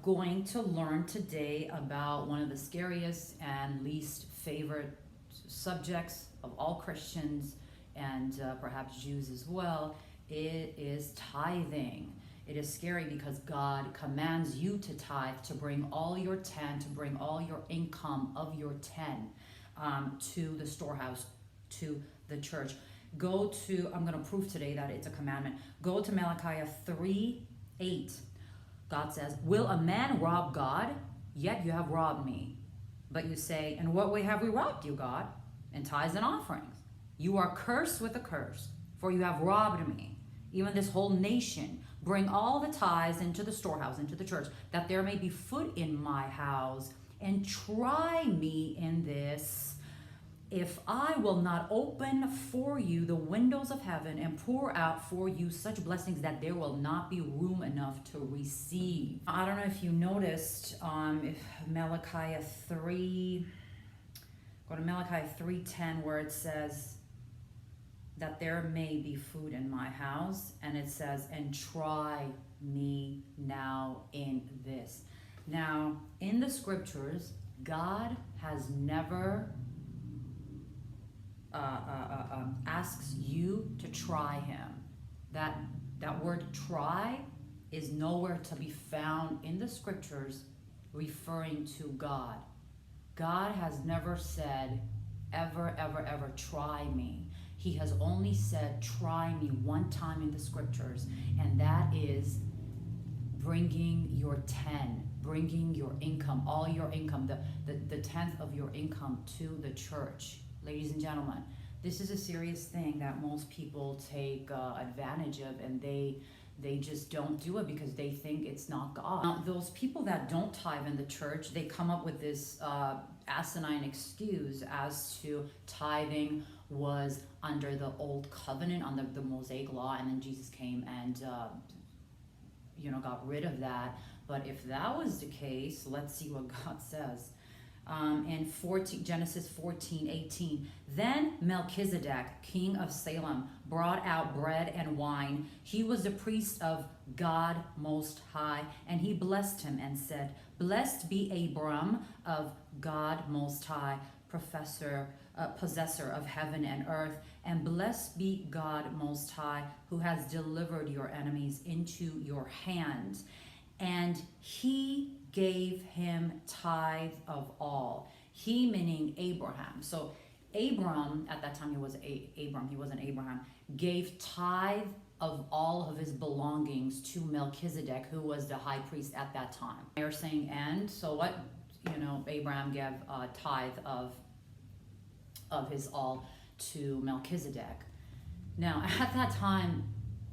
going to learn today about one of the scariest and least favorite subjects of all Christians and perhaps Jews as well. It is tithing. It is scary because God commands you to tithe, to bring all your 10, to bring all your income of your 10 to the storehouse, to the church. Go to, I'm going to prove today that it's a commandment. Go to Malachi 3:8. God says, will a man rob God? Yet you have robbed me. But you say, in what way have we robbed you, God? In tithes and offerings. You are cursed with a curse, for you have robbed me, even this whole nation. Bring all the tithes into the storehouse, into the church, that there may be food in my house, and try me in this, if I will not open for you the windows of heaven and pour out for you such blessings that there will not be room enough to receive. I don't know if you noticed, if Malachi 3, go to Malachi 3:10, where it says that there may be food in my house, and it says, and try me now in this. Now, in the scriptures, God has never asks you to try him. That word try is nowhere to be found in the scriptures referring to God. God has never said, ever, try me. He has only said, try me one time in the scriptures, and that is bringing your 10, bringing your income, all your income, the 10th of your income to the church. Ladies and gentlemen, this is a serious thing that most people take advantage of, and they just don't do it because they think it's not God. Now, those people that don't tithe in the church, they come up with this asinine excuse as to tithing was under the old covenant, under the Mosaic law, and then Jesus came and got rid of that. But if that was the case, let's see what God says. In Genesis 14:18, then Melchizedek, king of Salem, brought out bread and wine. He was the priest of God Most High, and he blessed him and said, blessed be Abram of God Most High, possessor of heaven and earth, and blessed be God Most High, who has delivered your enemies into your hands. And he gave him tithe of all. He meaning Abraham. So Abram, at that time he wasn't Abraham, gave tithe of all of his belongings to Melchizedek, who was the high priest at that time. They're saying, and so what? Abraham gave a tithe of his all to Melchizedek. Now, at that time,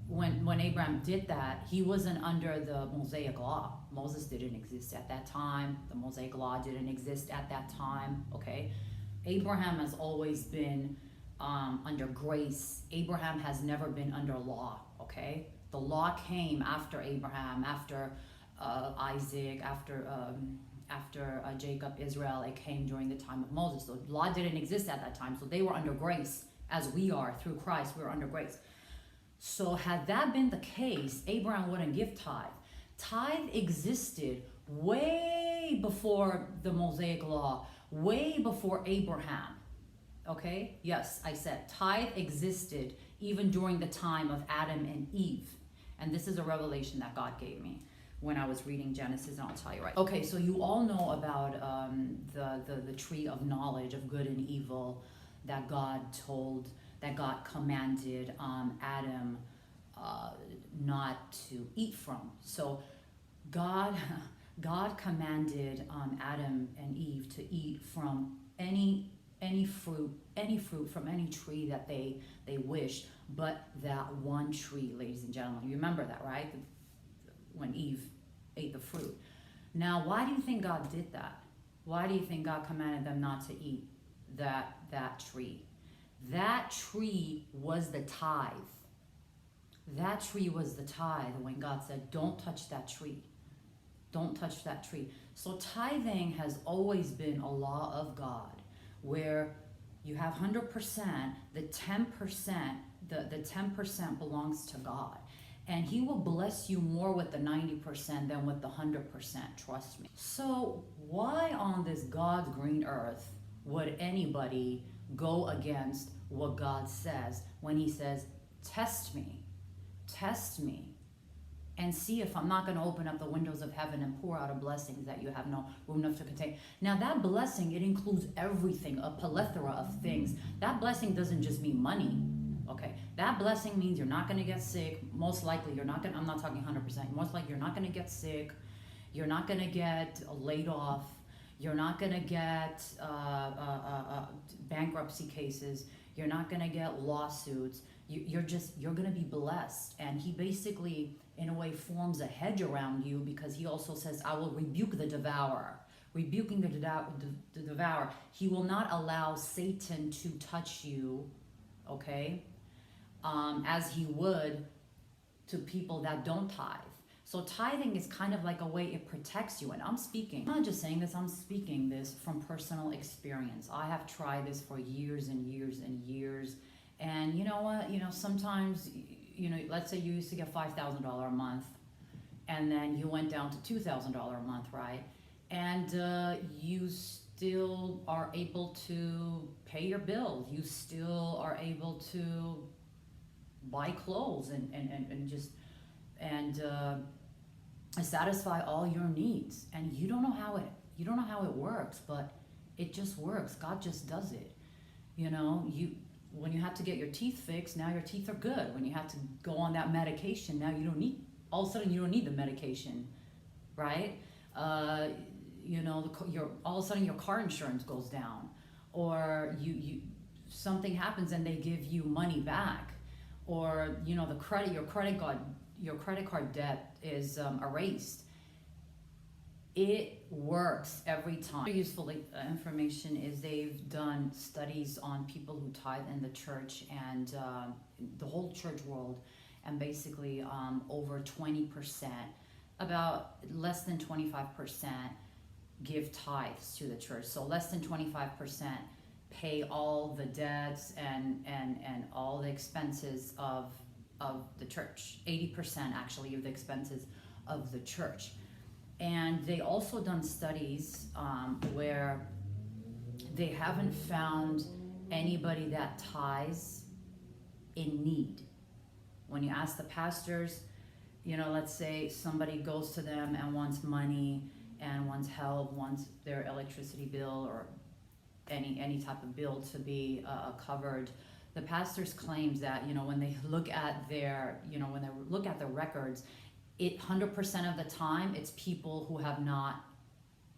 when Abraham did that, he wasn't under the Mosaic law. Moses didn't exist at that time. The Mosaic law didn't exist at that time, okay? Abraham has always been under grace. Abraham has never been under law, okay? The law came after Abraham, after Isaac, after Jacob, Israel. It came during the time of Moses. So law didn't exist at that time. So they were under grace, as we are through Christ. We're under grace. So had that been the case, Abraham wouldn't give tithe. Tithe existed way before the Mosaic law, way before Abraham. Okay? Yes, I said tithe existed even during the time of Adam and Eve. And this is a revelation that God gave me when I was reading Genesis, and I'll tell you right. Okay, so you all know about the tree of knowledge of good and evil that God commanded Adam not to eat from. So God commanded Adam and Eve to eat from any fruit from any tree that they wished, but that one tree, ladies and gentlemen. You remember that, right? When Eve ate the fruit. Now, why do you think God did that? Why do you think God commanded them not to eat that tree? That tree was the tithe. That tree was the tithe when God said, don't touch that tree. Don't touch that tree. So tithing has always been a law of God, where you have 100%, the 10% belongs to God. And he will bless you more with the 90% than with the 100%, trust me. So why on this God's green earth would anybody go against what God says when he says, test me, and see if I'm not going to open up the windows of heaven and pour out a blessing that you have no room enough to contain. Now that blessing, it includes everything, a plethora of things. That blessing doesn't just mean money. Okay, that blessing means you're not going to get sick. Most likely, you're not going. I'm not talking 100%. Most likely, you're not going to get sick. You're not going to get laid off. You're not going to get bankruptcy cases. You're not going to get lawsuits. You're going to be blessed. And he basically, in a way, forms a hedge around you, because he also says, "I will rebuke the devourer." Rebuking the devourer. He will not allow Satan to touch you. Okay. As he would to people that don't tithe. So tithing is kind of like a way it protects you. And I'm not just saying this, I'm speaking this from personal experience. I have tried this for years and years and years. And you know what? Sometimes, let's say you used to get $5,000 a month, and then you went down to $2,000 a month, right? And you still are able to pay your bills. You still are able to buy clothes and satisfy all your needs. And you don't know how it works, but it just works. God just does it. When you have to get your teeth fixed, now your teeth are good. When you have to go on that medication, now all of a sudden you don't need the medication, right? All of a sudden your car insurance goes down, or something happens and they give you money back. Or your credit card debt is erased. It works every time. Useful information is they've done studies on people who tithe in the church and the whole church world, and basically over 20%, about less than 25% give tithes to the church. So less than 25% pay all the debts and all the expenses of the church. 80% actually of the expenses of the church. And they also done studies where they haven't found anybody that tithes in need. When you ask the pastors, let's say somebody goes to them and wants money and wants help, wants their electricity bill or any type of bill to be covered. The pastors claims that when they look at their records, 100% of the time it's people who have not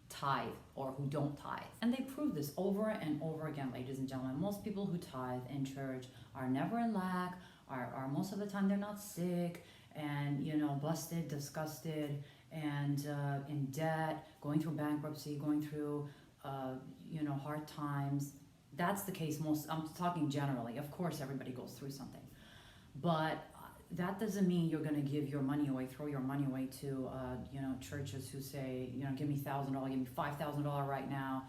tithe or who don't tithe. And they prove this over and over again, ladies and gentlemen. Most people who tithe in church are never in lack, are most of the time they're not sick and busted, disgusted, and in debt, going through bankruptcy, going through hard times. That's the case I'm talking generally. Of course, everybody goes through something. But that doesn't mean you're going to give your money away, throw your money away to, churches who say, give me $1,000, give me $5,000 right now,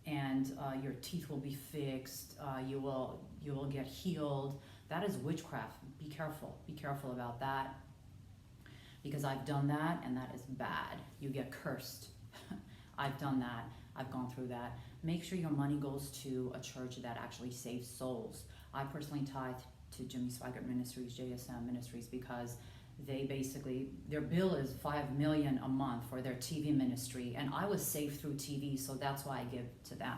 and your teeth will be fixed. You will get healed. That is witchcraft. Be careful about that, because I've done that, and that is bad. You get cursed. I've done that. I've gone through that. Make sure your money goes to a church that actually saves souls. I personally tithe to Jimmy Swaggart Ministries, JSM Ministries, because their bill is $5 million a month for their TV ministry, and I was saved through TV, so that's why I give to them.